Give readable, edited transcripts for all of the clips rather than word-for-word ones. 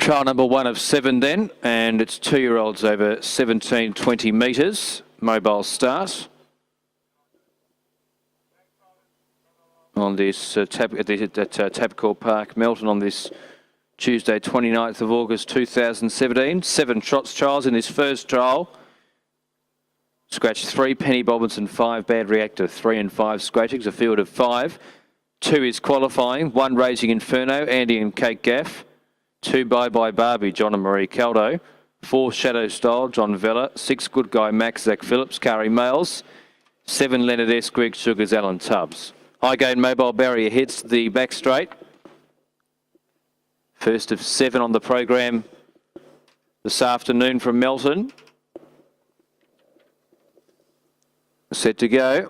Trial number 1 of 7 then, and it's 2-year-olds over 17-20 metres. Mobile start on this at Tabcorp Park, Melton, on this Tuesday 29th of August 2017. 7 trots trials in this first trial. Scratch 3, Penny Bobinson, 5, Bad Reactor, 3 and 5 scratchings, a field of 5. 2 is qualifying, 1 Raging Inferno, Andy and Kate Gaff. 2 Bye Bye Barbie, John and Marie Caldo. 4 Shadow Style, John Vella. 6 Good Guy Max, Zach Phillips, Kari Males. 7 Leonard S, Greg Sugars, Alan Tubbs. High gain mobile barrier hits the back straight. First of 7 on the program this afternoon from Melton. Set to go.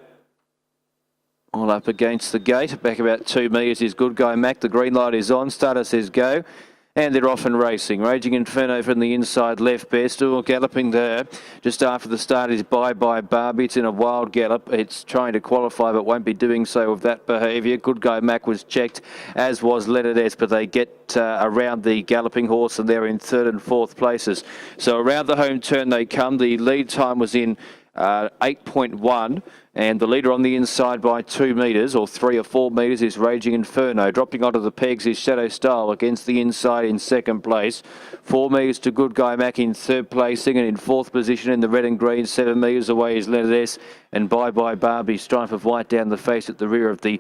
All up against the gate. Back about 2 metres is Good Guy Mac. The green light is on. Starter says go. And they're off and racing. Raging Inferno from the inside left best. Still galloping there. Just after the start is Bye Bye Barbie. It's in a wild gallop. It's trying to qualify but won't be doing so with that behaviour. Good Guy Mac was checked, as was Leonard S, but they get around the galloping horse and they're in 3rd and 4th places. So around the home turn they come. The lead time was in 8.1, and the leader on the inside by 2 metres or 3 or 4 metres is Raging Inferno. Dropping onto the pegs is Shadow Style against the inside in 2nd place. 4 metres to Good Guy Mac in 3rd placing, and in 4th position in the red and green, 7 metres away is Leonard S, and Bye Bye Barbie, stripe of white down the face at the rear of the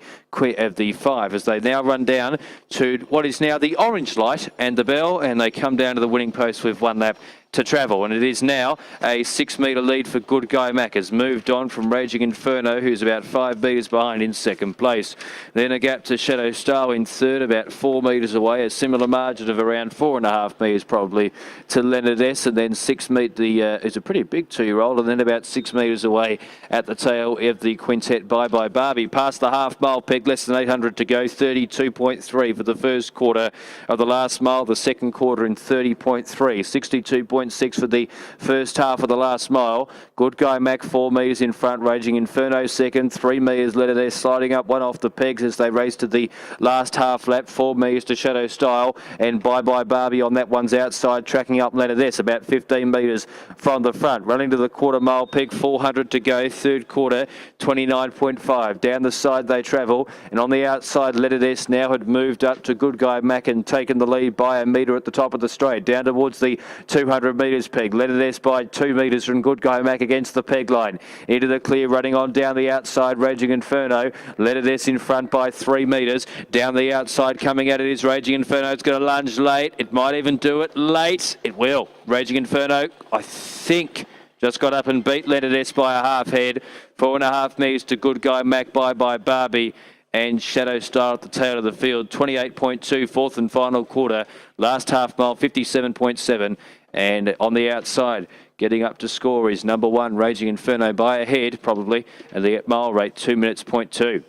5, as they now run down to what is now the orange light and the bell, and they come down to the winning post with 1 lap to travel, and it is now a 6 metre lead for Good Guy Mac. Has moved on from Raging Inferno, who's about 5 metres behind in 2nd place. Then a gap to Shadow Style in 3rd, about 4 metres away, a similar margin of around 4.5 metres probably to Leonard S, and then 6 metres is a pretty big 2-year-old, and then about 6 metres away at the tail of the quintet Bye Bye Barbie. Past the half-mile peg, less than 800 to go, 32.3 for the first quarter of the last mile, the second quarter in 30.3, 62.6 for the first half of the last mile. Good Guy Mac 4 metres in front, Raging Inferno second, 3 metres Leonard S sliding up 1 off the pegs as they race to the last half lap, 4 metres to Shadow Style, and Bye Bye Barbie on that one's outside, tracking up Leonard S about 15 metres from the front. Running to the quarter mile peg, 400 to go, 3rd quarter, 29.5. Down the side they travel, and on the outside Leonard S now had moved up to Good Guy Mac and taken the lead by a metre at the top of the straight. Down towards the 200 metres peg, Leonard S by 2 metres from Good Guy Mac against the peg line. Into the clear, running on down the outside, Raging Inferno. Leonard S in front by 3 metres. Down the outside, coming at it is Raging Inferno. It's going to lunge late. It might even do it late. It will. Raging Inferno, I think, just got up and beat Leonard S by a half head. 4.5 metres to Good Guy Mac, Bye Bye Barbie, and Shadow Star at the tail of the field. 28.2, 4th and final quarter. Last half mile, 57.7. And on the outside, getting up to score is number 1, Raging Inferno, by a head, probably, at the mile rate, 2 minutes, 0.2.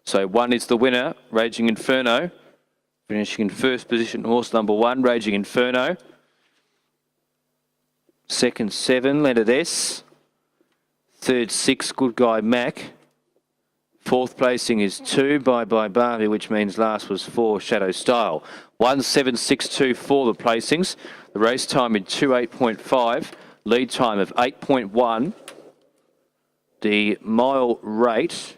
So 1 is the winner, Raging Inferno. Finishing in first position, horse number 1, Raging Inferno. Second, 7, Leonard S. Third, 6, Good Guy Mac. 4th placing is 2, Bye Bye Barbie, which means last was 4, Shadow Style. 1:7.62 for the placings. The race time in 2:8.5. Lead time of 8.1. The mile rate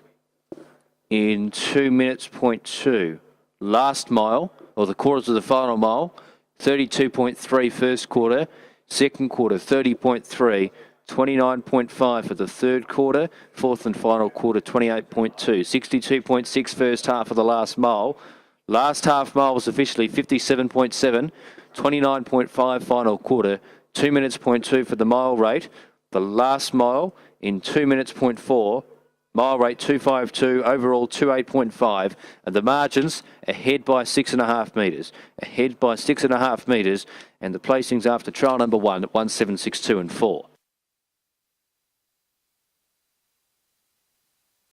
in 2 minutes, 0.2. Last mile, or the quarters of the final mile, 32.3 first quarter. Second quarter, 30.3. 29.5 for the 3rd quarter, 4th and final quarter, 28.2. 62.6 first half of the last mile. Last half mile was officially 57.7. 29.5 final quarter, 2 minutes, 0.2 for the mile rate. The last mile in 2 minutes, 0.4. Mile rate 252, overall 28.5, and the margins ahead by 6.5 metres. Ahead by 6.5 metres, and the placings after trial number 1 at 1:7.62 and 4.